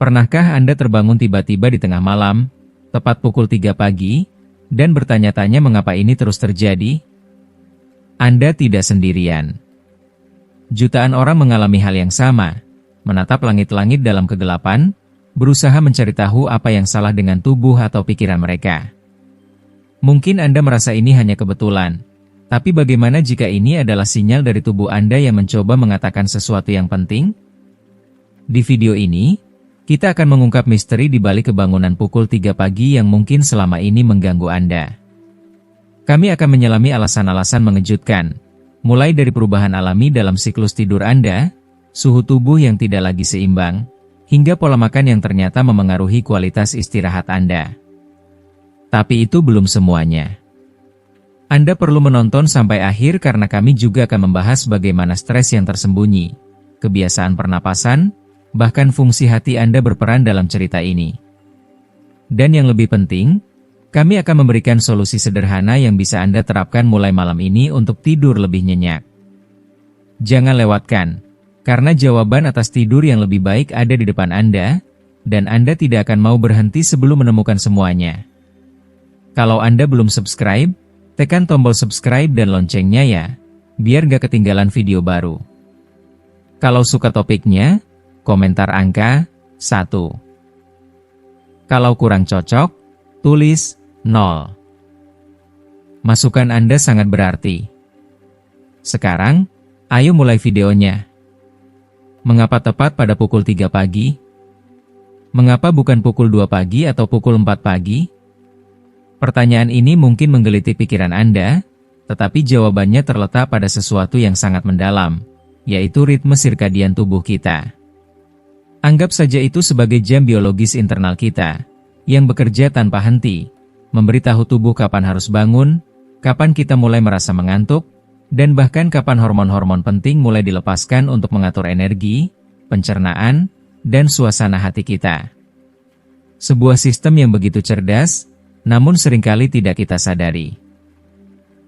Pernahkah Anda terbangun tiba-tiba di tengah malam, tepat pukul 3 pagi, dan bertanya-tanya mengapa ini terus terjadi? Anda tidak sendirian. Jutaan orang mengalami hal yang sama, menatap langit-langit dalam kegelapan, berusaha mencari tahu apa yang salah dengan tubuh atau pikiran mereka. Mungkin Anda merasa ini hanya kebetulan, tapi bagaimana jika ini adalah sinyal dari tubuh Anda yang mencoba mengatakan sesuatu yang penting? Di video ini, kita akan mengungkap misteri di balik kebangunan pukul 3 pagi yang mungkin selama ini mengganggu Anda. Kami akan menyelami alasan-alasan mengejutkan, mulai dari perubahan alami dalam siklus tidur Anda, suhu tubuh yang tidak lagi seimbang, hingga pola makan yang ternyata memengaruhi kualitas istirahat Anda. Tapi itu belum semuanya. Anda perlu menonton sampai akhir karena kami juga akan membahas bagaimana stres yang tersembunyi, kebiasaan pernapasan, bahkan fungsi hati Anda berperan dalam cerita ini. Dan yang lebih penting, kami akan memberikan solusi sederhana yang bisa Anda terapkan mulai malam ini untuk tidur lebih nyenyak. Jangan lewatkan, karena jawaban atas tidur yang lebih baik ada di depan Anda, dan Anda tidak akan mau berhenti sebelum menemukan semuanya. Kalau Anda belum subscribe, tekan tombol subscribe dan loncengnya ya, biar gak ketinggalan video baru. Kalau suka topiknya, komentar angka 1. Kalau kurang cocok, tulis 0. Masukan Anda sangat berarti. Sekarang, ayo mulai videonya. Mengapa tepat pada pukul 3 pagi? Mengapa bukan pukul 2 pagi atau pukul 4 pagi? Pertanyaan ini mungkin menggelitik pikiran Anda, tetapi jawabannya terletak pada sesuatu yang sangat mendalam, yaitu ritme sirkadian tubuh kita. Anggap saja itu sebagai jam biologis internal kita, yang bekerja tanpa henti, memberitahu tubuh kapan harus bangun, kapan kita mulai merasa mengantuk, dan bahkan kapan hormon-hormon penting mulai dilepaskan untuk mengatur energi, pencernaan, dan suasana hati kita. Sebuah sistem yang begitu cerdas, namun seringkali tidak kita sadari.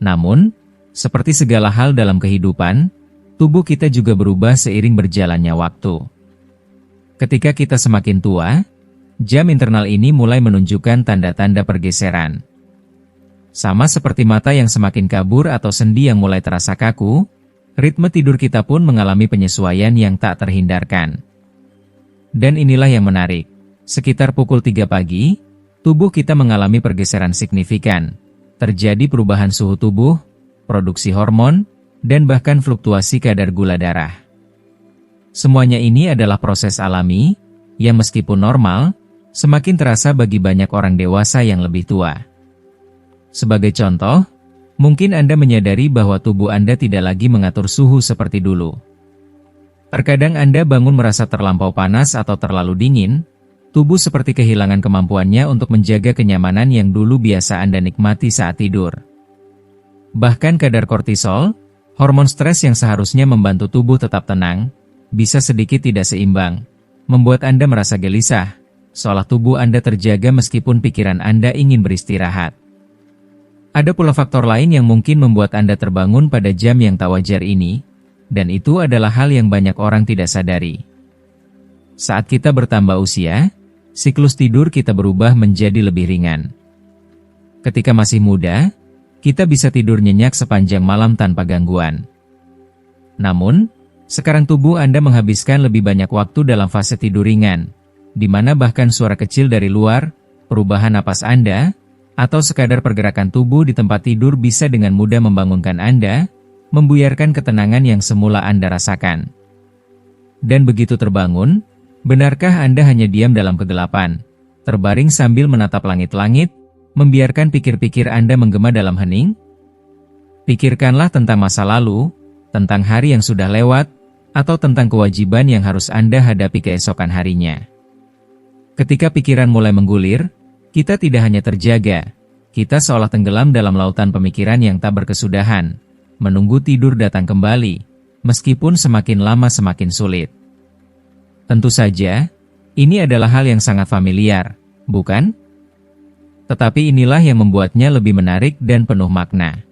Namun, seperti segala hal dalam kehidupan, tubuh kita juga berubah seiring berjalannya waktu. Ketika kita semakin tua, jam internal ini mulai menunjukkan tanda-tanda pergeseran. Sama seperti mata yang semakin kabur atau sendi yang mulai terasa kaku, ritme tidur kita pun mengalami penyesuaian yang tak terhindarkan. Dan inilah yang menarik, sekitar pukul 3 pagi, tubuh kita mengalami pergeseran signifikan. Terjadi perubahan suhu tubuh, produksi hormon, dan bahkan fluktuasi kadar gula darah. Semuanya ini adalah proses alami, yang meskipun normal, semakin terasa bagi banyak orang dewasa yang lebih tua. Sebagai contoh, mungkin Anda menyadari bahwa tubuh Anda tidak lagi mengatur suhu seperti dulu. Terkadang Anda bangun merasa terlampau panas atau terlalu dingin, tubuh seperti kehilangan kemampuannya untuk menjaga kenyamanan yang dulu biasa Anda nikmati saat tidur. Bahkan kadar kortisol, hormon stres yang seharusnya membantu tubuh tetap tenang, bisa sedikit tidak seimbang, membuat Anda merasa gelisah, seolah tubuh Anda terjaga meskipun pikiran Anda ingin beristirahat. Ada pula faktor lain yang mungkin membuat Anda terbangun pada jam yang tak wajar ini, dan itu adalah hal yang banyak orang tidak sadari. Saat kita bertambah usia, siklus tidur kita berubah menjadi lebih ringan. Ketika masih muda, kita bisa tidur nyenyak sepanjang malam tanpa gangguan. Namun, sekarang tubuh Anda menghabiskan lebih banyak waktu dalam fase tidur ringan, di mana bahkan suara kecil dari luar, perubahan napas Anda, atau sekadar pergerakan tubuh di tempat tidur bisa dengan mudah membangunkan Anda, membuyarkan ketenangan yang semula Anda rasakan. Dan begitu terbangun, benarkah Anda hanya diam dalam kegelapan, terbaring sambil menatap langit-langit, membiarkan pikir-pikir Anda menggema dalam hening? Pikirkanlah tentang masa lalu, tentang hari yang sudah lewat, atau tentang kewajiban yang harus Anda hadapi keesokan harinya. Ketika pikiran mulai menggulir, kita tidak hanya terjaga, kita seolah tenggelam dalam lautan pemikiran yang tak berkesudahan, menunggu tidur datang kembali, meskipun semakin lama semakin sulit. Tentu saja, ini adalah hal yang sangat familiar, bukan? Tetapi inilah yang membuatnya lebih menarik dan penuh makna.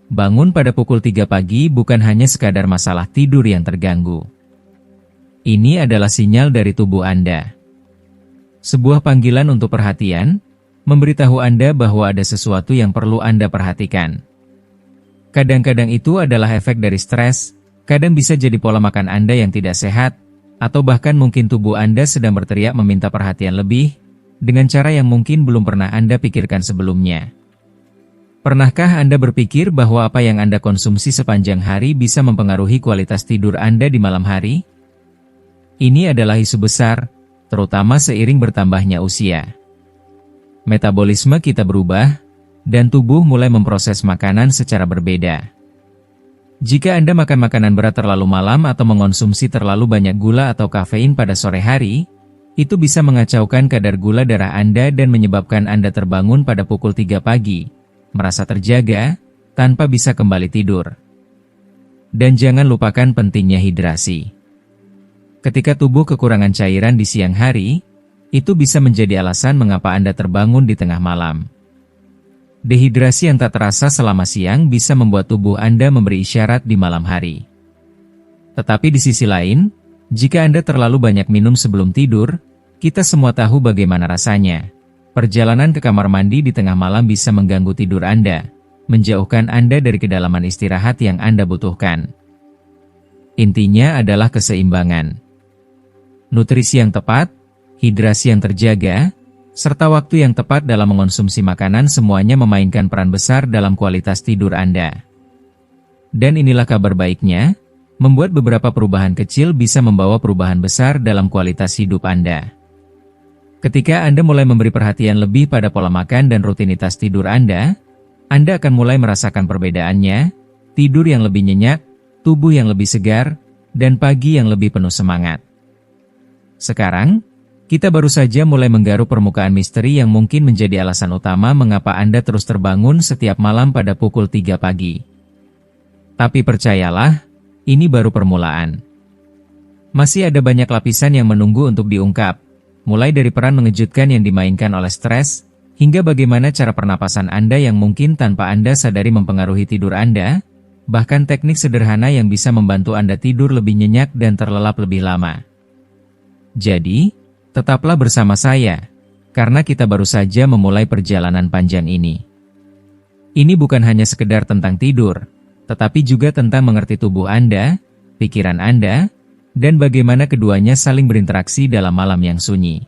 Bangun pada pukul 3 pagi bukan hanya sekadar masalah tidur yang terganggu. Ini adalah sinyal dari tubuh Anda. Sebuah panggilan untuk perhatian, memberitahu Anda bahwa ada sesuatu yang perlu Anda perhatikan. Kadang-kadang itu adalah efek dari stres, kadang bisa jadi pola makan Anda yang tidak sehat, atau bahkan mungkin tubuh Anda sedang berteriak meminta perhatian lebih, dengan cara yang mungkin belum pernah Anda pikirkan sebelumnya. Pernahkah Anda berpikir bahwa apa yang Anda konsumsi sepanjang hari bisa mempengaruhi kualitas tidur Anda di malam hari? Ini adalah isu besar, terutama seiring bertambahnya usia. Metabolisme kita berubah, dan tubuh mulai memproses makanan secara berbeda. Jika Anda makan makanan berat terlalu malam atau mengonsumsi terlalu banyak gula atau kafein pada sore hari, itu bisa mengacaukan kadar gula darah Anda dan menyebabkan Anda terbangun pada pukul 3 pagi, merasa terjaga, tanpa bisa kembali tidur. Dan jangan lupakan pentingnya hidrasi. Ketika tubuh kekurangan cairan di siang hari, itu bisa menjadi alasan mengapa Anda terbangun di tengah malam. Dehidrasi yang tak terasa selama siang bisa membuat tubuh Anda memberi isyarat di malam hari. Tetapi di sisi lain, jika Anda terlalu banyak minum sebelum tidur, kita semua tahu bagaimana rasanya. Perjalanan ke kamar mandi di tengah malam bisa mengganggu tidur Anda, menjauhkan Anda dari kedalaman istirahat yang Anda butuhkan. Intinya adalah keseimbangan. Nutrisi yang tepat, hidrasi yang terjaga, serta waktu yang tepat dalam mengonsumsi makanan semuanya memainkan peran besar dalam kualitas tidur Anda. Dan inilah kabar baiknya, membuat beberapa perubahan kecil bisa membawa perubahan besar dalam kualitas hidup Anda. Ketika Anda mulai memberi perhatian lebih pada pola makan dan rutinitas tidur Anda akan mulai merasakan perbedaannya, tidur yang lebih nyenyak, tubuh yang lebih segar, dan pagi yang lebih penuh semangat. Sekarang, kita baru saja mulai menggaruk permukaan misteri yang mungkin menjadi alasan utama mengapa Anda terus terbangun setiap malam pada pukul 3 pagi. Tapi percayalah, ini baru permulaan. Masih ada banyak lapisan yang menunggu untuk diungkap, mulai dari peran mengejutkan yang dimainkan oleh stres, hingga bagaimana cara pernapasan Anda yang mungkin tanpa Anda sadari mempengaruhi tidur Anda, bahkan teknik sederhana yang bisa membantu Anda tidur lebih nyenyak dan terlelap lebih lama. Jadi, tetaplah bersama saya, karena kita baru saja memulai perjalanan panjang ini. Ini bukan hanya sekedar tentang tidur, tetapi juga tentang mengerti tubuh Anda, pikiran Anda, dan bagaimana keduanya saling berinteraksi dalam malam yang sunyi.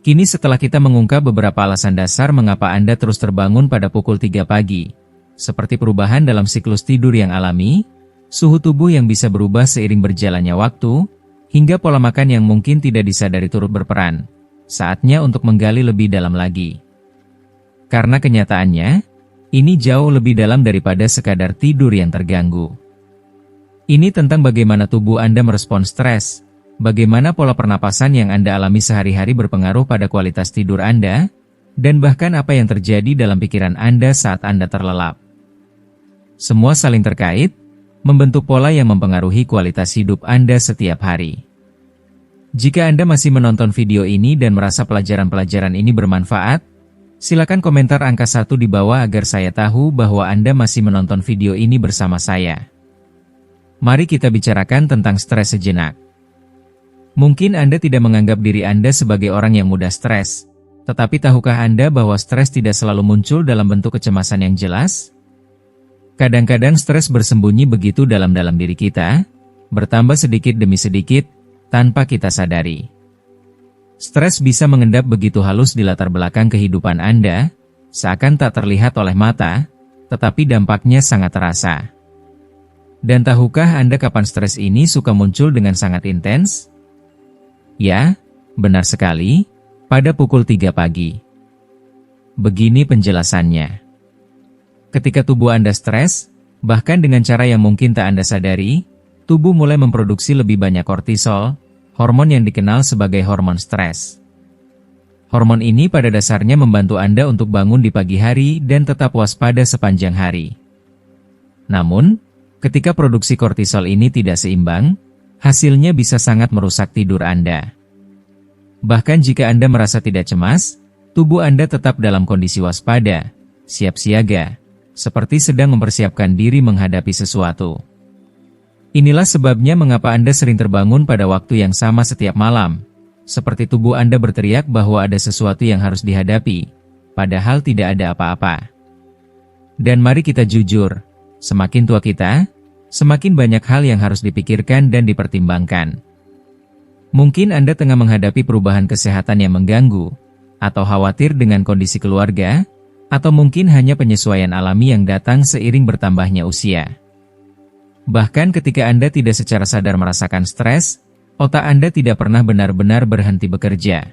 Kini setelah kita mengungkap beberapa alasan dasar mengapa Anda terus terbangun pada pukul 3 pagi, seperti perubahan dalam siklus tidur yang alami, suhu tubuh yang bisa berubah seiring berjalannya waktu, hingga pola makan yang mungkin tidak disadari turut berperan, saatnya untuk menggali lebih dalam lagi. Karena kenyataannya, ini jauh lebih dalam daripada sekadar tidur yang terganggu. Ini tentang bagaimana tubuh Anda merespon stres, bagaimana pola pernapasan yang Anda alami sehari-hari berpengaruh pada kualitas tidur Anda, dan bahkan apa yang terjadi dalam pikiran Anda saat Anda terlelap. Semua saling terkait, membentuk pola yang mempengaruhi kualitas hidup Anda setiap hari. Jika Anda masih menonton video ini dan merasa pelajaran-pelajaran ini bermanfaat, silakan komentar angka 1 di bawah agar saya tahu bahwa Anda masih menonton video ini bersama saya. Mari kita bicarakan tentang stres sejenak. Mungkin Anda tidak menganggap diri Anda sebagai orang yang mudah stres, tetapi tahukah Anda bahwa stres tidak selalu muncul dalam bentuk kecemasan yang jelas? Kadang-kadang stres bersembunyi begitu dalam-dalam diri kita, bertambah sedikit demi sedikit, tanpa kita sadari. Stres bisa mengendap begitu halus di latar belakang kehidupan Anda, seakan tak terlihat oleh mata, tetapi dampaknya sangat terasa. Dan tahukah Anda kapan stres ini suka muncul dengan sangat intens? Ya, benar sekali, pada pukul 3 pagi. Begini penjelasannya. Ketika tubuh Anda stres, bahkan dengan cara yang mungkin tak Anda sadari, tubuh mulai memproduksi lebih banyak kortisol, hormon yang dikenal sebagai hormon stres. Hormon ini pada dasarnya membantu Anda untuk bangun di pagi hari dan tetap waspada sepanjang hari. Namun, ketika produksi kortisol ini tidak seimbang, hasilnya bisa sangat merusak tidur Anda. Bahkan jika Anda merasa tidak cemas, tubuh Anda tetap dalam kondisi waspada, siap siaga, seperti sedang mempersiapkan diri menghadapi sesuatu. Inilah sebabnya mengapa Anda sering terbangun pada waktu yang sama setiap malam, seperti tubuh Anda berteriak bahwa ada sesuatu yang harus dihadapi, padahal tidak ada apa-apa. Dan mari kita jujur, semakin tua kita, semakin banyak hal yang harus dipikirkan dan dipertimbangkan. Mungkin Anda tengah menghadapi perubahan kesehatan yang mengganggu, atau khawatir dengan kondisi keluarga, atau mungkin hanya penyesuaian alami yang datang seiring bertambahnya usia. Bahkan ketika Anda tidak secara sadar merasakan stres, otak Anda tidak pernah benar-benar berhenti bekerja.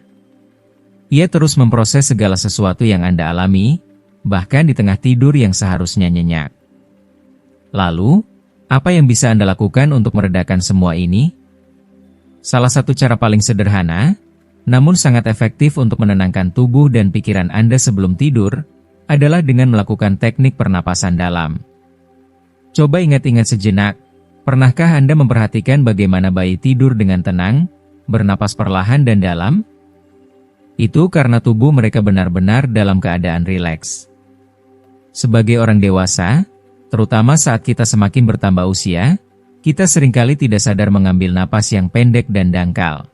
Ia terus memproses segala sesuatu yang Anda alami, bahkan di tengah tidur yang seharusnya nyenyak. Lalu, apa yang bisa Anda lakukan untuk meredakan semua ini? Salah satu cara paling sederhana, namun sangat efektif untuk menenangkan tubuh dan pikiran Anda sebelum tidur, adalah dengan melakukan teknik pernapasan dalam. Coba ingat-ingat sejenak, pernahkah Anda memperhatikan bagaimana bayi tidur dengan tenang, bernapas perlahan dan dalam? Itu karena tubuh mereka benar-benar dalam keadaan rileks. Sebagai orang dewasa, terutama saat kita semakin bertambah usia, kita seringkali tidak sadar mengambil napas yang pendek dan dangkal.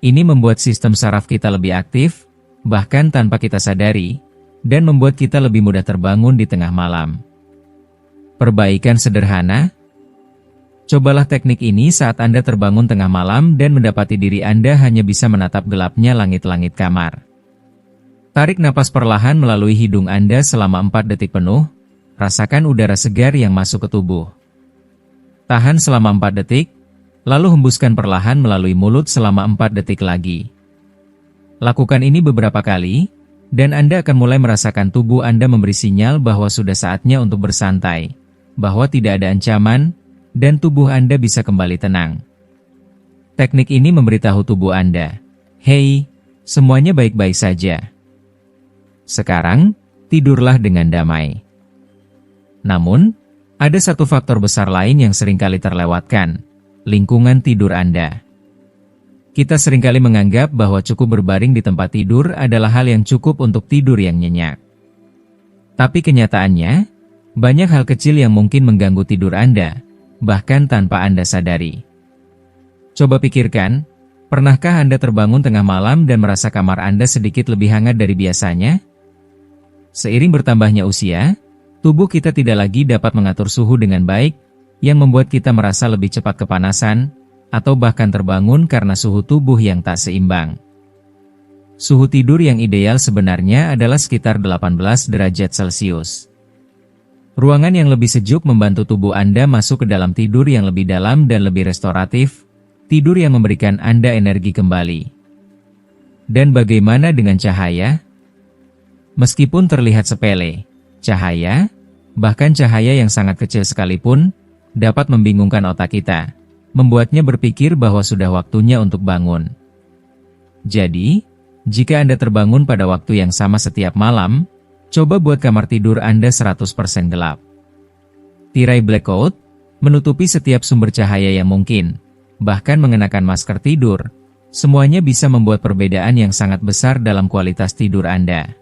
Ini membuat sistem saraf kita lebih aktif, bahkan tanpa kita sadari, dan membuat kita lebih mudah terbangun di tengah malam. Perbaikan sederhana. Cobalah teknik ini saat Anda terbangun tengah malam dan mendapati diri Anda hanya bisa menatap gelapnya langit-langit kamar. Tarik napas perlahan melalui hidung Anda selama 4 detik penuh, rasakan udara segar yang masuk ke tubuh. Tahan selama 4 detik, lalu hembuskan perlahan melalui mulut selama 4 detik lagi. Lakukan ini beberapa kali, dan Anda akan mulai merasakan tubuh Anda memberi sinyal bahwa sudah saatnya untuk bersantai, bahwa tidak ada ancaman, dan tubuh Anda bisa kembali tenang. Teknik ini memberitahu tubuh Anda, "Hei, semuanya baik-baik saja. Sekarang, tidurlah dengan damai." Namun, ada satu faktor besar lain yang seringkali terlewatkan, lingkungan tidur Anda. Kita seringkali menganggap bahwa cukup berbaring di tempat tidur adalah hal yang cukup untuk tidur yang nyenyak. Tapi kenyataannya, banyak hal kecil yang mungkin mengganggu tidur Anda, bahkan tanpa Anda sadari. Coba pikirkan, pernahkah Anda terbangun tengah malam dan merasa kamar Anda sedikit lebih hangat dari biasanya? Seiring bertambahnya usia, tubuh kita tidak lagi dapat mengatur suhu dengan baik, yang membuat kita merasa lebih cepat kepanasan, atau bahkan terbangun karena suhu tubuh yang tak seimbang. Suhu tidur yang ideal sebenarnya adalah sekitar 18 derajat Celcius. Ruangan yang lebih sejuk membantu tubuh Anda masuk ke dalam tidur yang lebih dalam dan lebih restoratif, tidur yang memberikan Anda energi kembali. Dan bagaimana dengan cahaya? Meskipun terlihat sepele, cahaya, bahkan cahaya yang sangat kecil sekalipun, dapat membingungkan otak kita, membuatnya berpikir bahwa sudah waktunya untuk bangun. Jadi, jika Anda terbangun pada waktu yang sama setiap malam, coba buat kamar tidur Anda 100% gelap. Tirai blackout, menutupi setiap sumber cahaya yang mungkin, bahkan mengenakan masker tidur, semuanya bisa membuat perbedaan yang sangat besar dalam kualitas tidur Anda.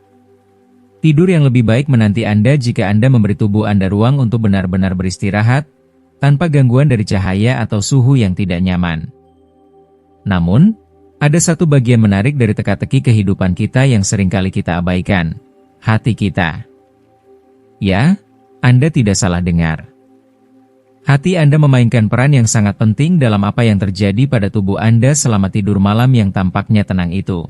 Tidur yang lebih baik menanti Anda jika Anda memberi tubuh Anda ruang untuk benar-benar beristirahat, tanpa gangguan dari cahaya atau suhu yang tidak nyaman. Namun, ada satu bagian menarik dari teka-teki kehidupan kita yang seringkali kita abaikan, hati kita. Ya, Anda tidak salah dengar. Hati Anda memainkan peran yang sangat penting dalam apa yang terjadi pada tubuh Anda selama tidur malam yang tampaknya tenang itu.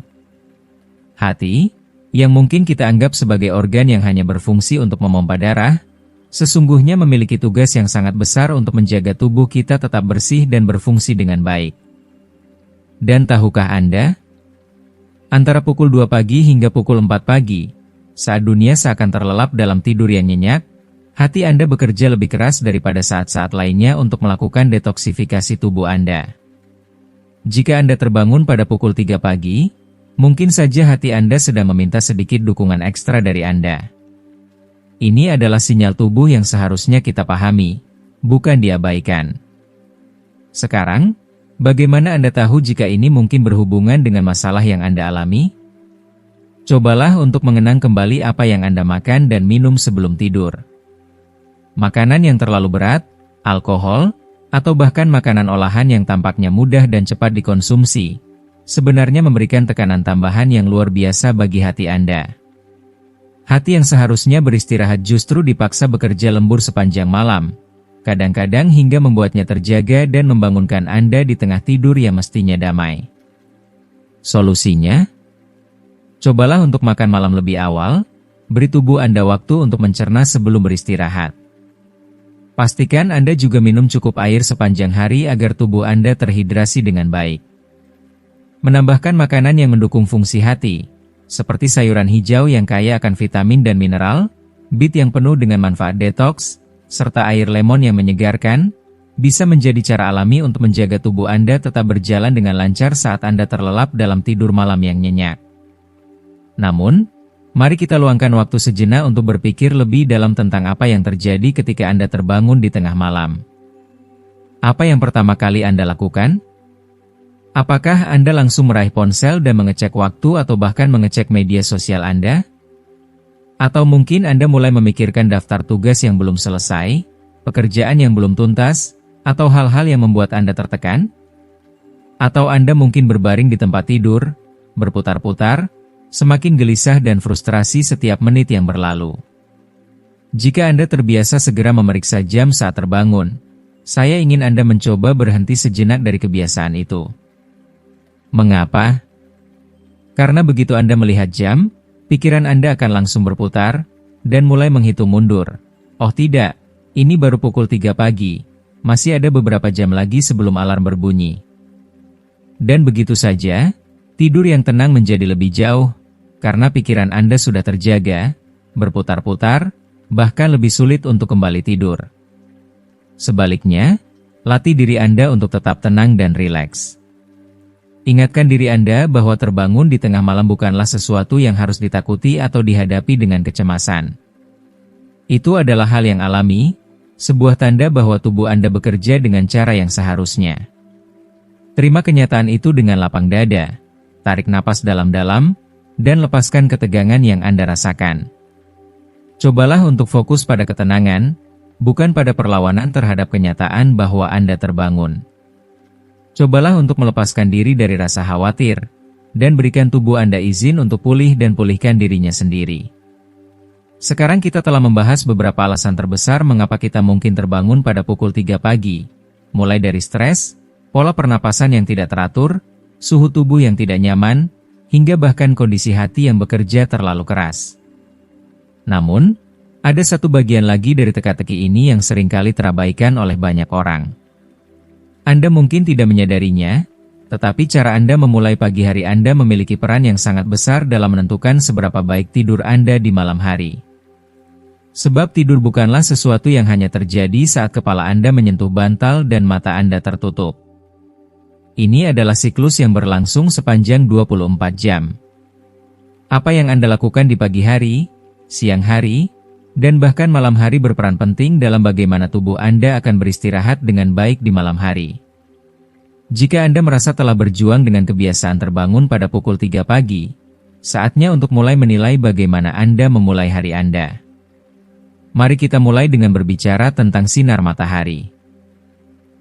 Hati, yang mungkin kita anggap sebagai organ yang hanya berfungsi untuk memompa darah, sesungguhnya memiliki tugas yang sangat besar untuk menjaga tubuh kita tetap bersih dan berfungsi dengan baik. Dan tahukah Anda? Antara pukul 2 pagi hingga pukul 4 pagi, saat dunia seakan terlelap dalam tidur yang nyenyak, hati Anda bekerja lebih keras daripada saat-saat lainnya untuk melakukan detoksifikasi tubuh Anda. Jika Anda terbangun pada pukul 3 pagi, mungkin saja hati Anda sedang meminta sedikit dukungan ekstra dari Anda. Ini adalah sinyal tubuh yang seharusnya kita pahami, bukan diabaikan. Sekarang, bagaimana Anda tahu jika ini mungkin berhubungan dengan masalah yang Anda alami? Cobalah untuk mengenang kembali apa yang Anda makan dan minum sebelum tidur. Makanan yang terlalu berat, alkohol, atau bahkan makanan olahan yang tampaknya mudah dan cepat dikonsumsi, sebenarnya memberikan tekanan tambahan yang luar biasa bagi hati Anda. Hati yang seharusnya beristirahat justru dipaksa bekerja lembur sepanjang malam, kadang-kadang hingga membuatnya terjaga dan membangunkan Anda di tengah tidur yang mestinya damai. Solusinya? Cobalah untuk makan malam lebih awal, beri tubuh Anda waktu untuk mencerna sebelum beristirahat. Pastikan Anda juga minum cukup air sepanjang hari agar tubuh Anda terhidrasi dengan baik. Menambahkan makanan yang mendukung fungsi hati, seperti sayuran hijau yang kaya akan vitamin dan mineral, beet yang penuh dengan manfaat detoks, serta air lemon yang menyegarkan, bisa menjadi cara alami untuk menjaga tubuh Anda tetap berjalan dengan lancar saat Anda terlelap dalam tidur malam yang nyenyak. Namun, mari kita luangkan waktu sejenak untuk berpikir lebih dalam tentang apa yang terjadi ketika Anda terbangun di tengah malam. Apa yang pertama kali Anda lakukan? Apakah Anda langsung meraih ponsel dan mengecek waktu atau bahkan mengecek media sosial Anda? Atau mungkin Anda mulai memikirkan daftar tugas yang belum selesai, pekerjaan yang belum tuntas, atau hal-hal yang membuat Anda tertekan? Atau Anda mungkin berbaring di tempat tidur, berputar-putar, semakin gelisah dan frustrasi setiap menit yang berlalu. Jika Anda terbiasa segera memeriksa jam saat terbangun, saya ingin Anda mencoba berhenti sejenak dari kebiasaan itu. Mengapa? Karena begitu Anda melihat jam, pikiran Anda akan langsung berputar, dan mulai menghitung mundur. Oh tidak, ini baru pukul 3 pagi, masih ada beberapa jam lagi sebelum alarm berbunyi. Dan begitu saja, tidur yang tenang menjadi lebih jauh, karena pikiran Anda sudah terjaga, berputar-putar, bahkan lebih sulit untuk kembali tidur. Sebaliknya, latih diri Anda untuk tetap tenang dan rileks. Ingatkan diri Anda bahwa terbangun di tengah malam bukanlah sesuatu yang harus ditakuti atau dihadapi dengan kecemasan. Itu adalah hal yang alami, sebuah tanda bahwa tubuh Anda bekerja dengan cara yang seharusnya. Terima kenyataan itu dengan lapang dada, tarik napas dalam-dalam, dan lepaskan ketegangan yang Anda rasakan. Cobalah untuk fokus pada ketenangan, bukan pada perlawanan terhadap kenyataan bahwa Anda terbangun. Cobalah untuk melepaskan diri dari rasa khawatir, dan berikan tubuh Anda izin untuk pulih dan pulihkan dirinya sendiri. Sekarang kita telah membahas beberapa alasan terbesar mengapa kita mungkin terbangun pada pukul 3 pagi, mulai dari stres, pola pernapasan yang tidak teratur, suhu tubuh yang tidak nyaman, hingga bahkan kondisi hati yang bekerja terlalu keras. Namun, ada satu bagian lagi dari teka-teki ini yang seringkali terabaikan oleh banyak orang. Anda mungkin tidak menyadarinya, tetapi cara Anda memulai pagi hari Anda memiliki peran yang sangat besar dalam menentukan seberapa baik tidur Anda di malam hari. Sebab tidur bukanlah sesuatu yang hanya terjadi saat kepala Anda menyentuh bantal dan mata Anda tertutup. Ini adalah siklus yang berlangsung sepanjang 24 jam. Apa yang Anda lakukan di pagi hari, siang hari, dan bahkan malam hari berperan penting dalam bagaimana tubuh Anda akan beristirahat dengan baik di malam hari. Jika Anda merasa telah berjuang dengan kebiasaan terbangun pada pukul 3 pagi, saatnya untuk mulai menilai bagaimana Anda memulai hari Anda. Mari kita mulai dengan berbicara tentang sinar matahari.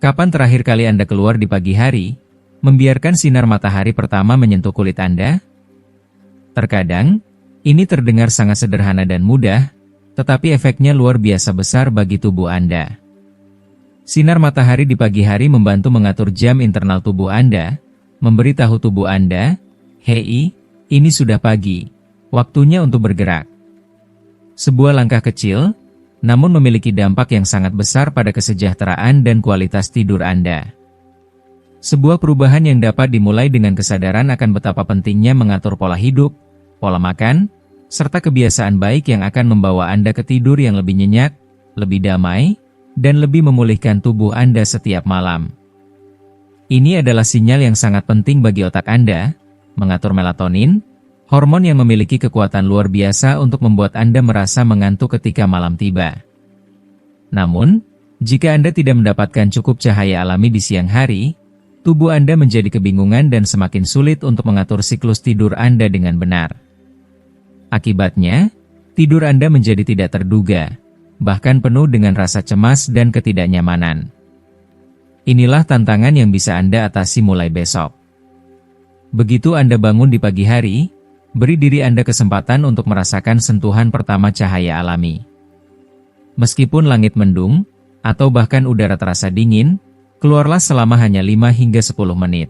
Kapan terakhir kali Anda keluar di pagi hari, membiarkan sinar matahari pertama menyentuh kulit Anda? Terkadang, ini terdengar sangat sederhana dan mudah, tetapi efeknya luar biasa besar bagi tubuh Anda. Sinar matahari di pagi hari membantu mengatur jam internal tubuh Anda, memberitahu tubuh Anda, "Hei, ini sudah pagi, waktunya untuk bergerak." Sebuah langkah kecil, namun memiliki dampak yang sangat besar pada kesejahteraan dan kualitas tidur Anda. Sebuah perubahan yang dapat dimulai dengan kesadaran akan betapa pentingnya mengatur pola hidup, pola makan, serta kebiasaan baik yang akan membawa Anda ke tidur yang lebih nyenyak, lebih damai, dan lebih memulihkan tubuh Anda setiap malam. Ini adalah sinyal yang sangat penting bagi otak Anda, mengatur melatonin, hormon yang memiliki kekuatan luar biasa untuk membuat Anda merasa mengantuk ketika malam tiba. Namun, jika Anda tidak mendapatkan cukup cahaya alami di siang hari, tubuh Anda menjadi kebingungan dan semakin sulit untuk mengatur siklus tidur Anda dengan benar. Akibatnya, tidur Anda menjadi tidak terduga, bahkan penuh dengan rasa cemas dan ketidaknyamanan. Inilah tantangan yang bisa Anda atasi mulai besok. Begitu Anda bangun di pagi hari, beri diri Anda kesempatan untuk merasakan sentuhan pertama cahaya alami. Meskipun langit mendung, atau bahkan udara terasa dingin, keluarlah selama hanya 5 hingga 10 menit.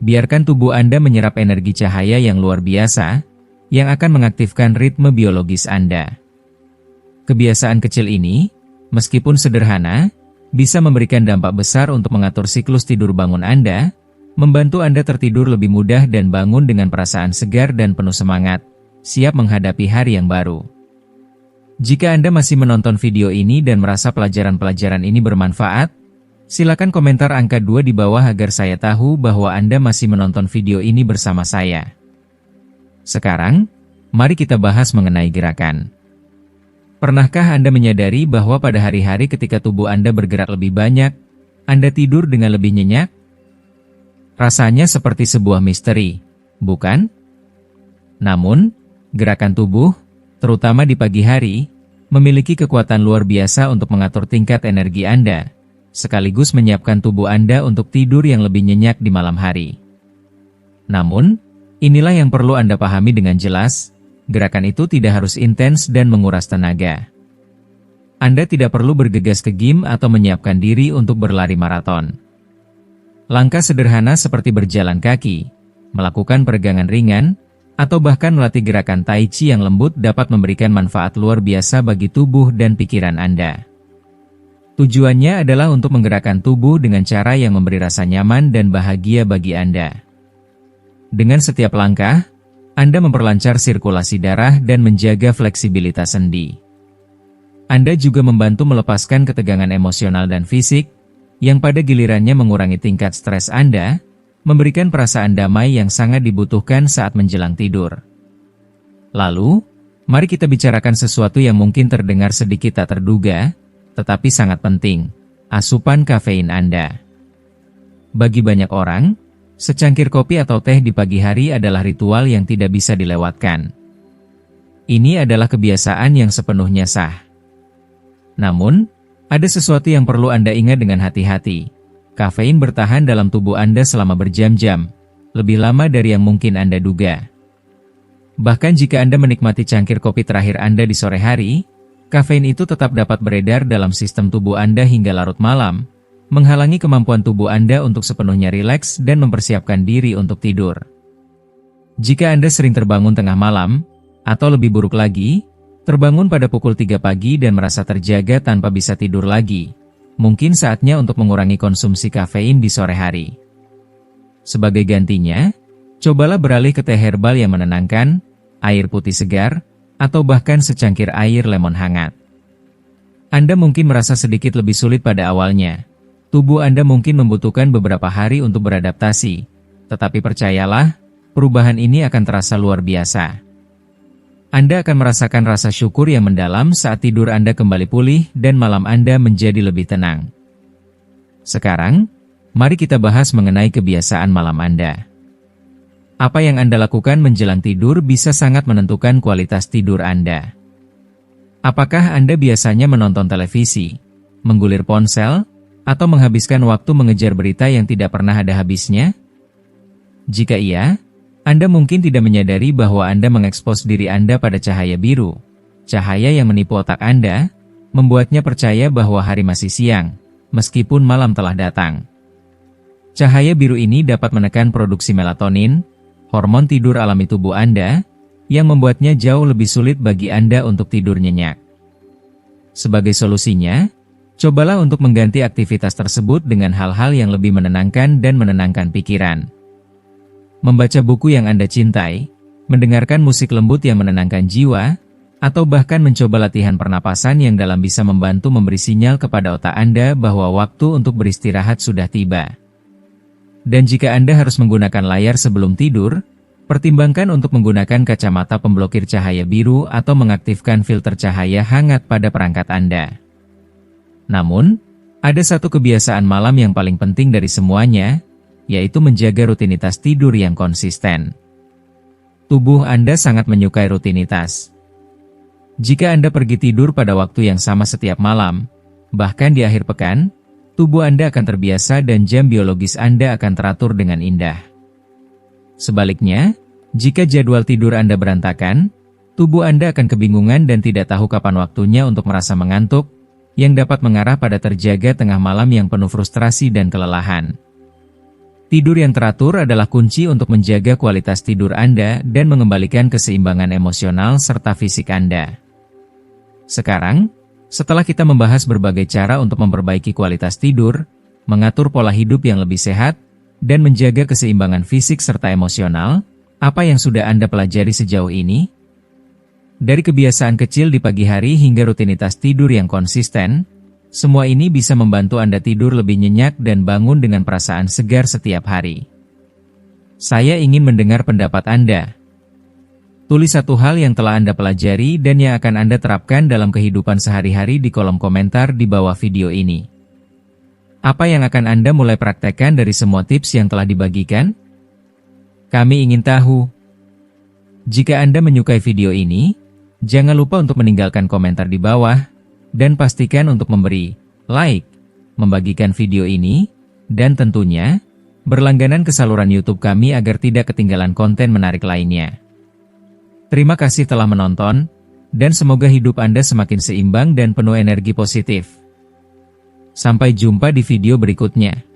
Biarkan tubuh Anda menyerap energi cahaya yang luar biasa, yang akan mengaktifkan ritme biologis Anda. Kebiasaan kecil ini, meskipun sederhana, bisa memberikan dampak besar untuk mengatur siklus tidur bangun Anda, membantu Anda tertidur lebih mudah dan bangun dengan perasaan segar dan penuh semangat, siap menghadapi hari yang baru. Jika Anda masih menonton video ini dan merasa pelajaran-pelajaran ini bermanfaat, silakan komentar angka 2 di bawah agar saya tahu bahwa Anda masih menonton video ini bersama saya. Sekarang, mari kita bahas mengenai gerakan. Pernahkah Anda menyadari bahwa pada hari-hari ketika tubuh Anda bergerak lebih banyak, Anda tidur dengan lebih nyenyak? Rasanya seperti sebuah misteri, bukan? Namun, gerakan tubuh, terutama di pagi hari, memiliki kekuatan luar biasa untuk mengatur tingkat energi Anda, sekaligus menyiapkan tubuh Anda untuk tidur yang lebih nyenyak di malam hari. Namun, inilah yang perlu Anda pahami dengan jelas, gerakan itu tidak harus intens dan menguras tenaga. Anda tidak perlu bergegas ke gym atau menyiapkan diri untuk berlari maraton. Langkah sederhana seperti berjalan kaki, melakukan peregangan ringan, atau bahkan melatih gerakan tai chi yang lembut dapat memberikan manfaat luar biasa bagi tubuh dan pikiran Anda. Tujuannya adalah untuk menggerakkan tubuh dengan cara yang memberi rasa nyaman dan bahagia bagi Anda. Dengan setiap langkah, Anda memperlancar sirkulasi darah dan menjaga fleksibilitas sendi. Anda juga membantu melepaskan ketegangan emosional dan fisik, yang pada gilirannya mengurangi tingkat stres Anda, memberikan perasaan damai yang sangat dibutuhkan saat menjelang tidur. Lalu, mari kita bicarakan sesuatu yang mungkin terdengar sedikit tak terduga, tetapi sangat penting, asupan kafein Anda. Bagi banyak orang, secangkir kopi atau teh di pagi hari adalah ritual yang tidak bisa dilewatkan. Ini adalah kebiasaan yang sepenuhnya sah. Namun, ada sesuatu yang perlu Anda ingat dengan hati-hati. Kafein bertahan dalam tubuh Anda selama berjam-jam, lebih lama dari yang mungkin Anda duga. Bahkan jika Anda menikmati cangkir kopi terakhir Anda di sore hari, kafein itu tetap dapat beredar dalam sistem tubuh Anda hingga larut malam, menghalangi kemampuan tubuh Anda untuk sepenuhnya rileks dan mempersiapkan diri untuk tidur. Jika Anda sering terbangun tengah malam, atau lebih buruk lagi, terbangun pada pukul 3 pagi dan merasa terjaga tanpa bisa tidur lagi, mungkin saatnya untuk mengurangi konsumsi kafein di sore hari. Sebagai gantinya, cobalah beralih ke teh herbal yang menenangkan, air putih segar, atau bahkan secangkir air lemon hangat. Anda mungkin merasa sedikit lebih sulit pada awalnya. Tubuh Anda mungkin membutuhkan beberapa hari untuk beradaptasi, tetapi percayalah, perubahan ini akan terasa luar biasa. Anda akan merasakan rasa syukur yang mendalam saat tidur Anda kembali pulih dan malam Anda menjadi lebih tenang. Sekarang, mari kita bahas mengenai kebiasaan malam Anda. Apa yang Anda lakukan menjelang tidur bisa sangat menentukan kualitas tidur Anda. Apakah Anda biasanya menonton televisi, menggulir ponsel, atau menghabiskan waktu mengejar berita yang tidak pernah ada habisnya? Jika iya, Anda mungkin tidak menyadari bahwa Anda mengekspos diri Anda pada cahaya biru. Cahaya yang menipu otak Anda, membuatnya percaya bahwa hari masih siang, meskipun malam telah datang. Cahaya biru ini dapat menekan produksi melatonin, hormon tidur alami tubuh Anda, yang membuatnya jauh lebih sulit bagi Anda untuk tidur nyenyak. Sebagai solusinya, cobalah untuk mengganti aktivitas tersebut dengan hal-hal yang lebih menenangkan dan menenangkan pikiran. Membaca buku yang Anda cintai, mendengarkan musik lembut yang menenangkan jiwa, atau bahkan mencoba latihan pernapasan yang dalam bisa membantu memberi sinyal kepada otak Anda bahwa waktu untuk beristirahat sudah tiba. Dan jika Anda harus menggunakan layar sebelum tidur, pertimbangkan untuk menggunakan kacamata pemblokir cahaya biru atau mengaktifkan filter cahaya hangat pada perangkat Anda. Namun, ada satu kebiasaan malam yang paling penting dari semuanya, yaitu menjaga rutinitas tidur yang konsisten. Tubuh Anda sangat menyukai rutinitas. Jika Anda pergi tidur pada waktu yang sama setiap malam, bahkan di akhir pekan, tubuh Anda akan terbiasa dan jam biologis Anda akan teratur dengan indah. Sebaliknya, jika jadwal tidur Anda berantakan, tubuh Anda akan kebingungan dan tidak tahu kapan waktunya untuk merasa mengantuk, yang dapat mengarah pada terjaga tengah malam yang penuh frustrasi dan kelelahan. Tidur yang teratur adalah kunci untuk menjaga kualitas tidur Anda dan mengembalikan keseimbangan emosional serta fisik Anda. Sekarang, setelah kita membahas berbagai cara untuk memperbaiki kualitas tidur, mengatur pola hidup yang lebih sehat, dan menjaga keseimbangan fisik serta emosional, apa yang sudah Anda pelajari sejauh ini? Dari kebiasaan kecil di pagi hari hingga rutinitas tidur yang konsisten, semua ini bisa membantu Anda tidur lebih nyenyak dan bangun dengan perasaan segar setiap hari. Saya ingin mendengar pendapat Anda. Tulis satu hal yang telah Anda pelajari dan yang akan Anda terapkan dalam kehidupan sehari-hari di kolom komentar di bawah video ini. Apa yang akan Anda mulai praktekkan dari semua tips yang telah dibagikan? Kami ingin tahu. Jika Anda menyukai video ini, jangan lupa untuk meninggalkan komentar di bawah, dan pastikan untuk memberi like, membagikan video ini, dan tentunya, berlangganan ke saluran YouTube kami agar tidak ketinggalan konten menarik lainnya. Terima kasih telah menonton, dan semoga hidup Anda semakin seimbang dan penuh energi positif. Sampai jumpa di video berikutnya.